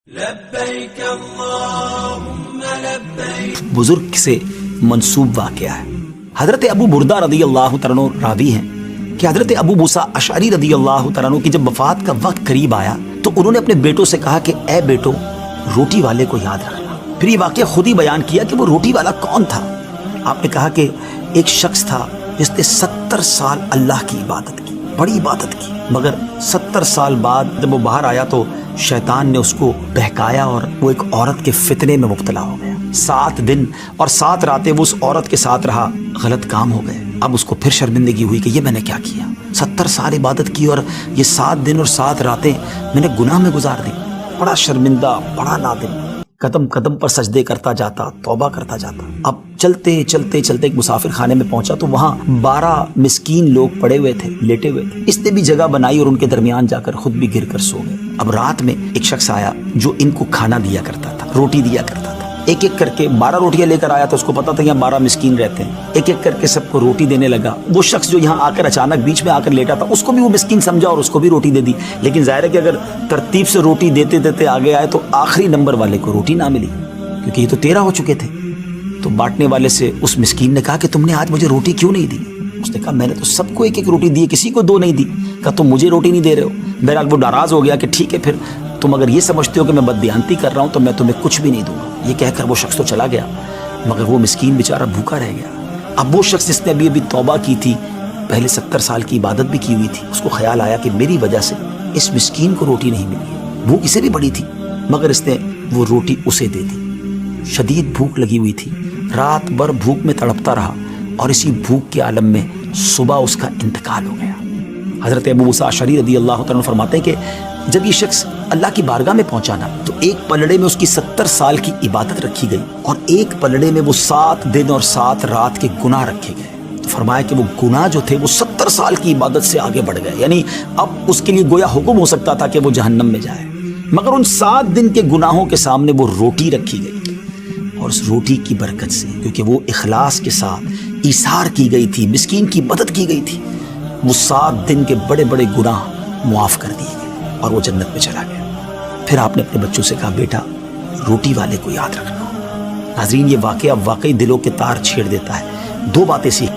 لبیک اللہم لبیک۔ بزرگ سے منسوب واقعہ ہے۔ حضرت ابو بردہ رضی اللہ تعالیٰ عنہ راوی ہیں کہ حضرت ابو موسیٰ اشعری رضی اللہ تعالیٰ عنہ کی جب وفات کا وقت قریب آیا تو انہوں نے اپنے بیٹوں سے کہا کہ اے بیٹو روٹی والے کو یاد رکھنا۔ پھر یہ واقعہ خود ہی بیان کیا کہ وہ روٹی والا کون تھا۔ آپ نے کہا کہ ایک شخص تھا جس نے 70 سال اللہ کی عبادت کی، بڑی عبادت کی، مگر 70 سال بعد جب وہ باہر آیا تو شیطان نے اس کو بہکایا اور وہ ایک عورت کے فتنے میں مبتلا ہو گیا۔ 7 دن اور 7 راتیں وہ اس عورت کے ساتھ رہا، غلط کام ہو گئے۔ اب اس کو پھر شرمندگی ہوئی کہ یہ میں نے کیا کیا، 70 سال عبادت کی اور یہ 7 دن اور 7 راتیں میں نے گناہ میں گزار دی۔ بڑا شرمندہ، بڑا نادم، قدم قدم پر سجدے کرتا جاتا، توبہ کرتا جاتا۔ اب چلتے چلتے چلتے ایک مسافر خانے میں پہنچا تو وہاں 12 مسکین لوگ پڑے ہوئے تھے، لیٹے ہوئے تھے۔ اس نے بھی جگہ بنائی اور ان کے درمیان جا کر خود بھی گر کر سو گئے۔ اب رات میں ایک شخص آیا جو ان کو کھانا دیا کرتا تھا، روٹی دیا کرتا تھا۔ ایک ایک کر کے 12 روٹیاں لے کر آیا تو اس کو پتا تھا یہاں 12 مسکین رہتے ہیں۔ ایک ایک کر کے سب کو روٹی دینے لگا۔ وہ شخص جو یہاں آ کر اچانک بیچ میں آ کر لیٹا تھا اس کو بھی وہ مسکین سمجھا اور اس کو بھی روٹی دے دی۔ لیکن ظاہر ہے کہ اگر ترتیب سے روٹی دیتے دیتے آگے آئے تو آخری نمبر والے کو روٹی نہ ملی، کیونکہ یہ تو 13 ہو چکے تھے۔ تو بانٹنے والے سے اس مسکین نے کہا کہ تم نے آج مجھے روٹی کیوں نہیں دی؟ اس نے کہا میں نے تو سب کو ایک ایک روٹی دی، کسی کو 2 نہیں دی۔ کہا تم مجھے روٹی نہیں دے رہے ہو۔ بہرحال وہ ناراض ہو گیا کہ ٹھیک ہے، پھر تم اگر یہ سمجھتے ہو کہ میں بددیانتی کر رہا ہوں تو میں تمہیں کچھ بھی نہیں دوں گا۔ یہ کہہ کر وہ شخص تو چلا گیا، مگر وہ مسکین بیچارہ بھوکا رہ گیا۔ اب وہ شخص جس نے ابھی توبہ کی تھی، پہلے 70 سال کی عبادت بھی کی ہوئی تھی، اس کو خیال آیا کہ میری وجہ سے اس مسکین کو روٹی نہیں ملی ہے۔ بھوک اسے بھی بڑی تھی مگر اس نے وہ روٹی اسے دے دی۔ شدید بھوک لگی ہوئی تھی، رات بھر بھوک میں تڑپتا رہا اور اسی بھوک کے عالم میں صبح اس کا انتقال ہو گیا۔ حضرت ابو موسیٰ اشعری رضی اللہ تعالیٰ عنہ فرماتے ہیں کہ جب یہ شخص اللہ کی بارگاہ میں پہنچا نا تو ایک پلڑے میں اس کی 70 سال کی عبادت رکھی گئی اور ایک پلڑے میں وہ 7 دن اور 7 رات کے گناہ رکھے گئے۔ تو فرمایا کہ وہ گناہ جو تھے وہ 70 سال کی عبادت سے آگے بڑھ گئے، یعنی اب اس کے لیے گویا حکم ہو سکتا تھا کہ وہ جہنم میں جائے، مگر ان 7 دن کے گناہوں کے سامنے وہ روٹی رکھی گئی۔ اور اس روٹی کی برکت سے، کیونکہ وہ اخلاص کے ساتھ ایثار کی گئی تھی، مسکین کی مدد کی گئی تھی، وہ 7 دن کے بڑے بڑے گناہ معاف کر دیے گئے اور وہ جنت میں چلا گیا۔ پھر آپ نے اپنے بچوں سے کہا بیٹا روٹی والے کو یاد رکھنا۔ ناظرین یہ واقعہ واقعی دلوں کے تار چھیڑ دیتا ہے۔ 2 باتیں سیکھ